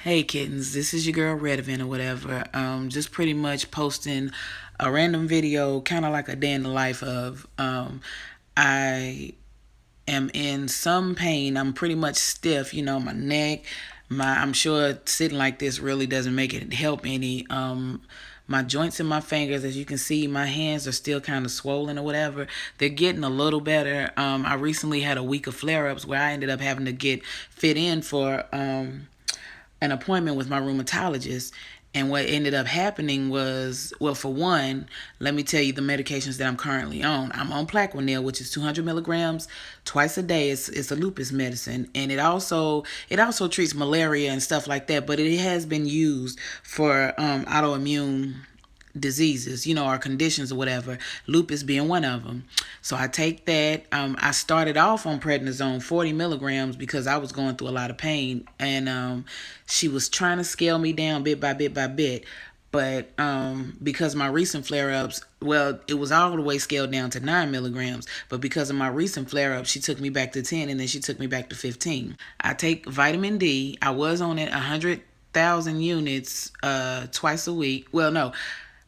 Hey kittens, this is your girl Redavyn or whatever. Just pretty much posting a random video, kind of like a day in the life of. I am in some pain. I'm pretty much stiff, my neck. I'm sure sitting like this really doesn't make it help any. My joints and my fingers, as you can see, my hands are still kind of swollen or whatever. They're getting a little better. I recently had a week of flare-ups where I ended up having to get fit in for an appointment with my rheumatologist. And what ended up happening was, well, for one, let me tell you the medications that I'm currently on. I'm on Plaquenil, which is 200 milligrams twice a day. It's a lupus medicine, and it also treats malaria and stuff like that. But it has been used for autoimmune diseases, or conditions or whatever, lupus being one of them. So I take that. I started off on prednisone 40 milligrams because I was going through a lot of pain, and she was trying to scale me down bit by bit by bit. But because my recent flare-ups, well, it was all the way scaled down to 9 milligrams. But because of my recent flare-ups, she took me back to 10, and then she took me back to 15. I take vitamin D. I was on it 100,000 units twice a week. Well, no,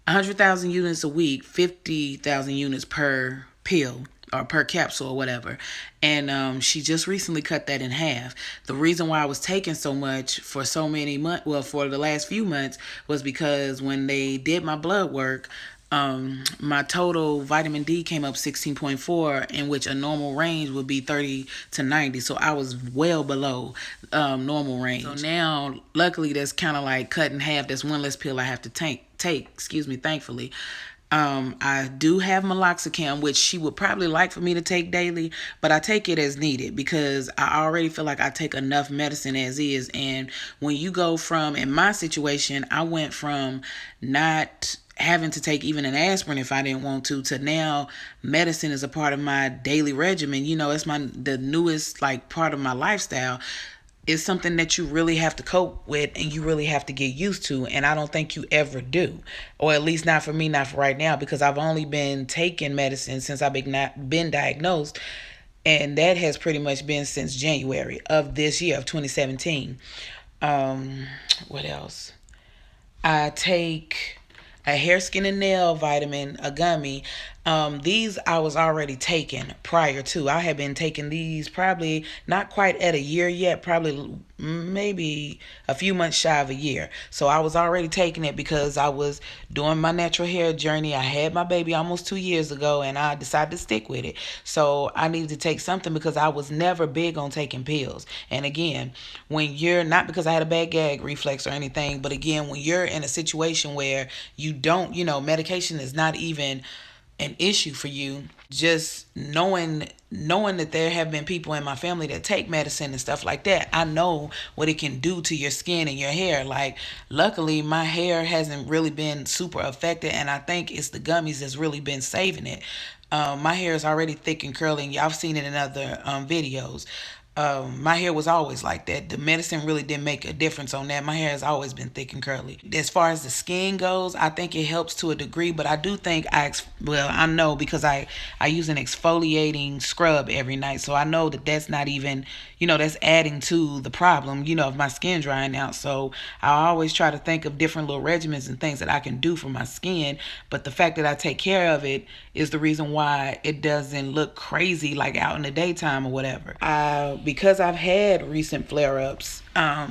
100,000 units a week, 50,000 units per pill or per capsule or whatever. And she just recently cut that in half. The reason why I was taking so much for so many months, well, for the last few months, was because when they did my blood work, my total vitamin D came up 16.4, in which a normal range would be 30 to 90. So I was well below normal range. So now, luckily, that's kind of like cut in half. That's one less pill I have to take, thankfully. I do have meloxicam, which she would probably like for me to take daily, but I take it as needed because I already feel like I take enough medicine as is. And when you go from, in my situation, I went from not having to take even an aspirin if I didn't want to now medicine is a part of my daily regimen. It's the newest part of my lifestyle. It's something that you really have to cope with and you really have to get used to. And I don't think you ever do. Or at least not for me, not for right now, because I've only been taking medicine since I've been diagnosed. And that has pretty much been since January of this year, of 2017. What else? I take a hair, skin, and nail vitamin, a gummy. These I was already taking prior to. I had been taking these probably not quite at a year yet, probably maybe a few months shy of a year. So I was already taking it because I was doing my natural hair journey. I had my baby almost 2 years ago and I decided to stick with it. So I needed to take something because I was never big on taking pills. And again, when you're not, because I had a bad gag reflex or anything, but again, when you're in a situation where you don't, medication is not even an issue for you, just knowing that there have been people in my family that take medicine and stuff like that, I know what it can do to your skin and your hair. Like, luckily my hair hasn't really been super affected, and I think it's the gummies that's really been saving it. My hair is already thick and curly, and y'all have seen it in other videos. My hair was always like that. The medicine really didn't make a difference on that. My hair has always been thick and curly. As far as the skin goes, I think it helps to a degree, but I do think I know because I use an exfoliating scrub every night, so I know that that's not even, that's adding to the problem, of my skin drying out. So I always try to think of different little regimens and things that I can do for my skin, but the fact that I take care of it is the reason why it doesn't look crazy like out in the daytime or whatever. Because I've had recent flare-ups, I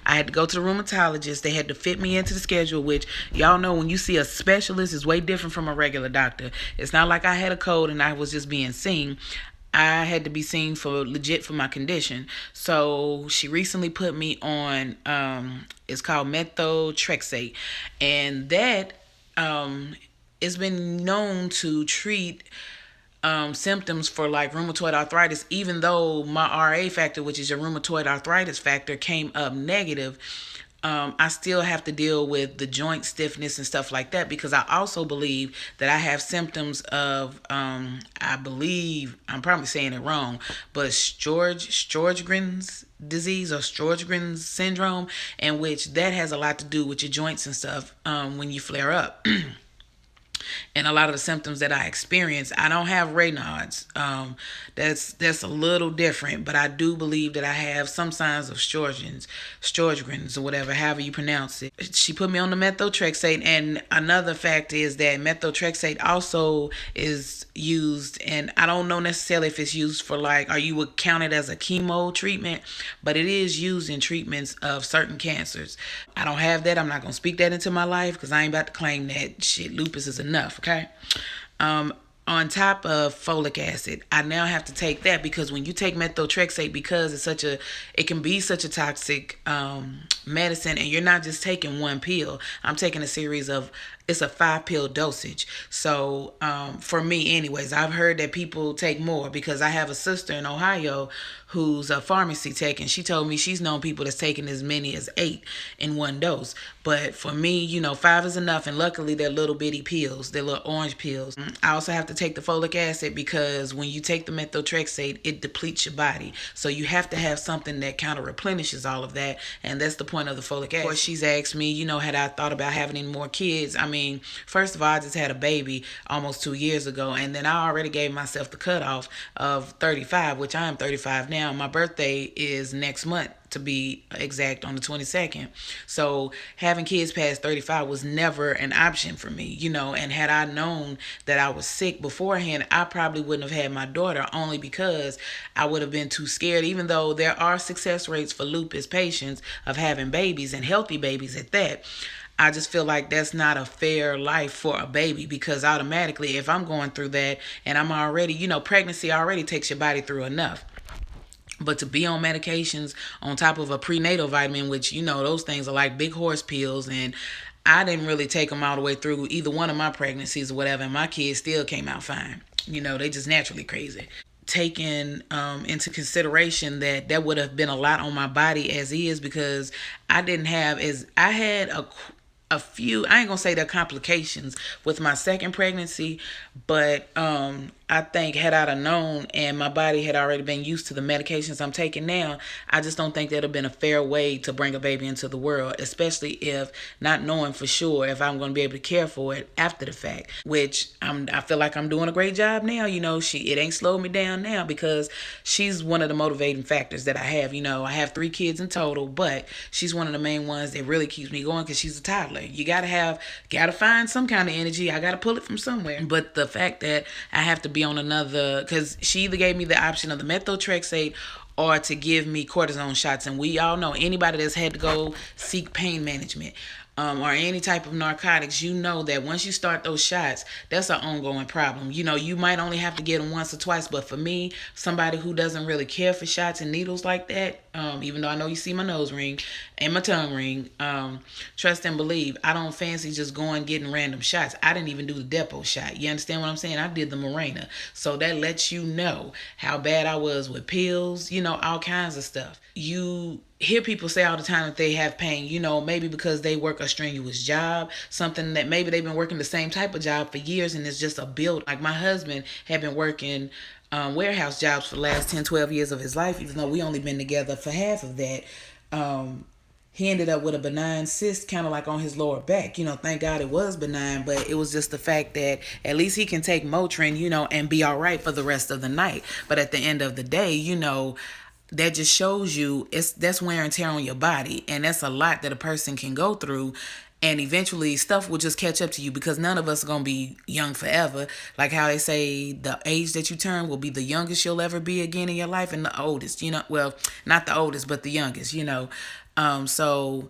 had to go to the rheumatologist. They had to fit me into the schedule, which y'all know when you see a specialist is way different from a regular doctor. It's not like I had a cold and I was just being seen. I had to be seen for legit for my condition. So she recently put me on, it's called methotrexate. And that it's been known to treat symptoms for like rheumatoid arthritis, even though my RA factor, which is your rheumatoid arthritis factor, came up negative. I still have to deal with the joint stiffness and stuff like that because I also believe that I have symptoms of, I believe, I'm probably saying it wrong, but Sjogren's disease or Sjogren's syndrome, in which that has a lot to do with your joints and stuff when you flare up. and a lot of the symptoms that I experience. I don't have Raynaud's. That's a little different, but I do believe that I have some signs of Sjogren's or whatever, however you pronounce it. She put me on the methotrexate, and another fact is that methotrexate also is used, and I don't know necessarily if it's used for like, or you would count it as a chemo treatment, but it is used in treatments of certain cancers. I don't have that. I'm not gonna speak that into my life because I ain't about to claim that shit. Lupus is enough, okay? On top of folic acid, I now have to take that because when you take methotrexate, because it can be such a toxic medicine, and you're not just taking one pill. I'm taking a series of, it's a 5-pill dosage. So for me anyways, I've heard that people take more because I have a sister in Ohio who's a pharmacy tech, and she told me she's known people that's taking as many as 8 in one dose. But for me, 5 is enough, and luckily they're little bitty pills, they're little orange pills. I also have to take the folic acid because when you take the methotrexate, it depletes your body. So you have to have something that kind of replenishes all of that, and that's the point of the folic acid. Of course, she's asked me, had I thought about having any more kids. I mean, first of all, I just had a baby almost 2 years ago, and then I already gave myself the cutoff of 35, which I am 35 now. My birthday is next month, to be exact, on the 22nd. So having kids past 35 was never an option for me, and had I known that I was sick beforehand, I probably wouldn't have had my daughter, only because I would have been too scared. Even though there are success rates for lupus patients of having babies, and healthy babies at that, I just feel like that's not a fair life for a baby, because automatically if I'm going through that and I'm already, pregnancy already takes your body through enough. But to be on medications on top of a prenatal vitamin, which, those things are like big horse pills, and I didn't really take them all the way through either one of my pregnancies or whatever, and my kids still came out fine. They just naturally crazy. Taking into consideration that would have been a lot on my body as is, because I had a few, I ain't gonna say the complications with my second pregnancy, but I think had I known and my body had already been used to the medications I'm taking now, I just don't think that'd have been a fair way to bring a baby into the world, especially if not knowing for sure if I'm going to be able to care for it after the fact, which I feel like I'm doing a great job now. It ain't slowed me down now, because she's one of the motivating factors that I have. I have 3 kids in total, but she's one of the main ones that really keeps me going, because she's a toddler. You gotta find some kind of energy. I gotta pull it from somewhere. But the fact that I have to be on another, because she either gave me the option of the methotrexate or to give me cortisone shots, and we all know, anybody that's had to go seek pain management or any type of narcotics, that once you start those shots, that's an ongoing problem. You might only have to get them once or twice, but for me, somebody who doesn't really care for shots and needles like that, even though I know you see my nose ring and my tongue ring, trust and believe, I don't fancy just going getting random shots. I didn't even do the depot shot. You understand what I'm saying? I did the Mirena. So that lets you know how bad I was with pills, all kinds of stuff. You hear people say all the time that they have pain, maybe because they work a strenuous job, something that maybe they've been working the same type of job for years, and it's just a build. Like my husband had been working warehouse jobs for the last 10, 12 years of his life, even though we only been together for half of that. He ended up with a benign cyst kind of like on his lower back. Thank God it was benign, but it was just the fact that at least he can take Motrin, and be all right for the rest of the night. But at the end of the day, that just shows you that's wear and tear on your body, and that's a lot that a person can go through, and eventually stuff will just catch up to you, because none of us are going to be young forever. Like how they say the age that you turn will be the youngest you'll ever be again in your life, and the oldest, well, not the oldest, but the youngest, so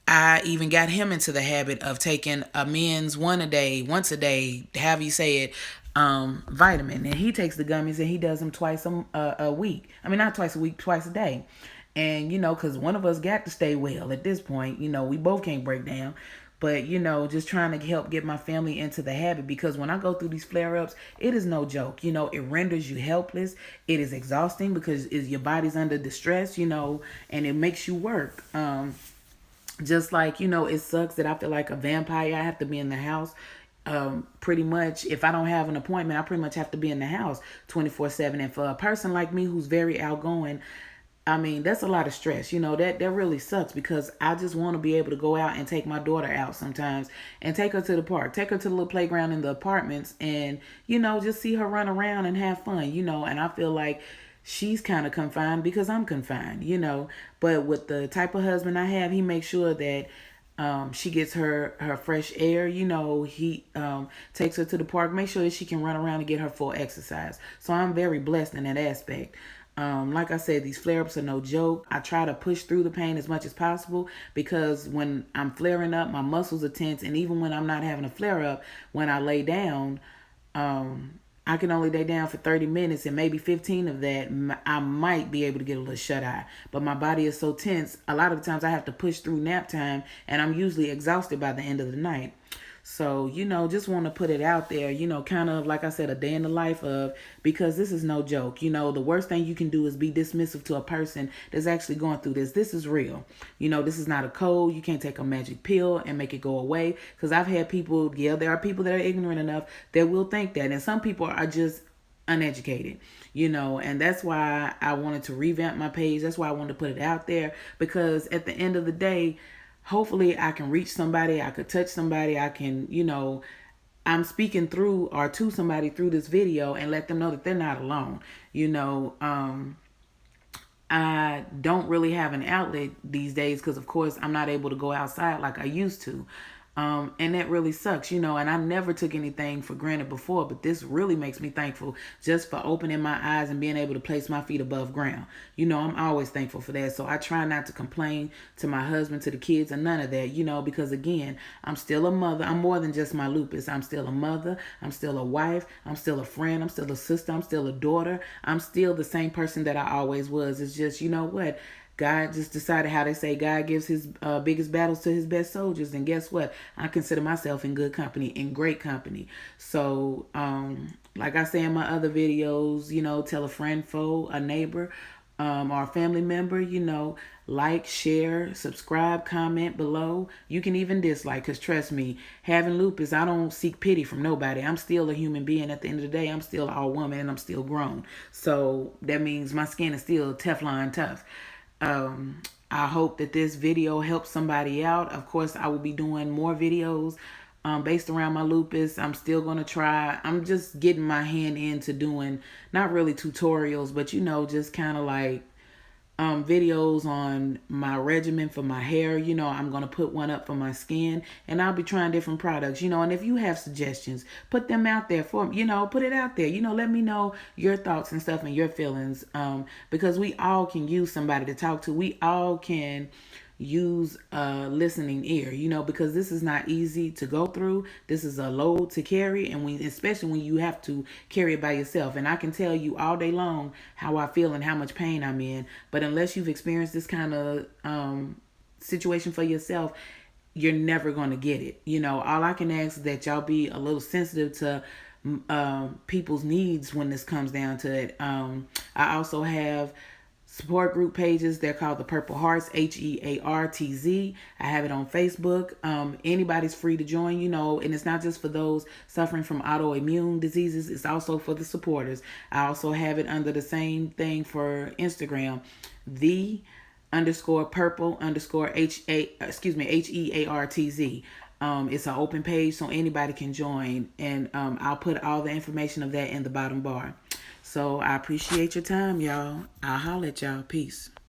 I even got him into the habit of taking a men's once a day, however you say it, vitamin, and he takes the gummies and he does them twice a week. I mean, not twice a week, twice a day. And because one of us got to stay well at this point, we both can't break down, but just trying to help get my family into the habit, because when I go through these flare-ups, it is no joke. It renders you helpless. It is exhausting because your body's under distress, and it makes you work. Just like, it sucks that I feel like a vampire. I have to be in the house. Pretty much, if I don't have an appointment, I pretty much have to be in the house 24/7. And for a person like me who's very outgoing, I mean, that's a lot of stress. That really sucks because I just want to be able to go out and take my daughter out sometimes and take her to the park, take her to the little playground in the apartments and, just see her run around and have fun, and I feel like she's kind of confined because I'm confined, but with the type of husband I have, he makes sure that she gets her fresh air. He takes her to the park, make sure that she can run around and get her full exercise. So I'm very blessed in that aspect. Like I said, these flare ups are no joke. I try to push through the pain as much as possible because when I'm flaring up, my muscles are tense. And even when I'm not having a flare up, when I lay down, I can only lay down for 30 minutes, and maybe 15 of that, I might be able to get a little shut eye. But my body is so tense, a lot of the times I have to push through nap time, and I'm usually exhausted by the end of the night. So, just want to put it out there, kind of like I said, a day in the life of, because this is no joke. The worst thing you can do is be dismissive to a person that's actually going through this. This is real. This is not a code. You can't take a magic pill and make it go away. Because I've had people, there are people that are ignorant enough that will think that. And some people are just uneducated, and that's why I wanted to revamp my page. That's why I wanted to put it out there, because at the end of the day, hopefully I can reach somebody, I could touch somebody, I can, I'm speaking through or to somebody through this video and let them know that they're not alone. I don't really have an outlet these days because, of course, I'm not able to go outside like I used to. And that really sucks, and I never took anything for granted before, but this really makes me thankful just for opening my eyes and being able to place my feet above ground. I'm always thankful for that. So I try not to complain to my husband, to the kids, and none of that, because again, I'm still a mother. I'm more than just my lupus. I'm still a mother. I'm still a wife. I'm still a friend. I'm still a sister. I'm still a daughter. I'm still the same person that I always was. It's just, what? God just decided, how they say, God gives his biggest battles to his best soldiers. And guess what? I consider myself in good company, in great company. So, like I say in my other videos, tell a friend, foe, a neighbor, or a family member, like, share, subscribe, comment below. You can even dislike, because trust me, having lupus, I don't seek pity from nobody. I'm still a human being. At the end of the day, I'm still a woman and I'm still grown. So that means my skin is still Teflon tough. I hope that this video helps somebody out. Of course, I will be doing more videos based around my lupus. I'm still going to try. I'm just getting my hand into doing, not really tutorials, but, just kind of like videos on my regimen for my hair. I'm going to put one up for my skin, and I'll be trying different products, and if you have suggestions, put them out there for me, put it out there, let me know your thoughts and stuff and your feelings, because we all can use somebody to talk to. We all can use a listening ear, because this is not easy to go through. This is a load to carry, and especially when you have to carry it by yourself. And I can tell you all day long how I feel and how much pain I'm in, but unless you've experienced this kind of situation for yourself, you're never going to get it. All I can ask is that y'all be a little sensitive to people's needs when this comes down to it. I also have support group pages. They're called the Purple Heartz, Heartz. I have it on Facebook. Anybody's free to join, and it's not just for those suffering from autoimmune diseases. It's also for the supporters. I also have it under the same thing for Instagram, the_purple_Heartz. It's an open page, so anybody can join, and I'll put all the information of that in the bottom bar. So I appreciate your time, y'all. I'll holler at y'all. Peace.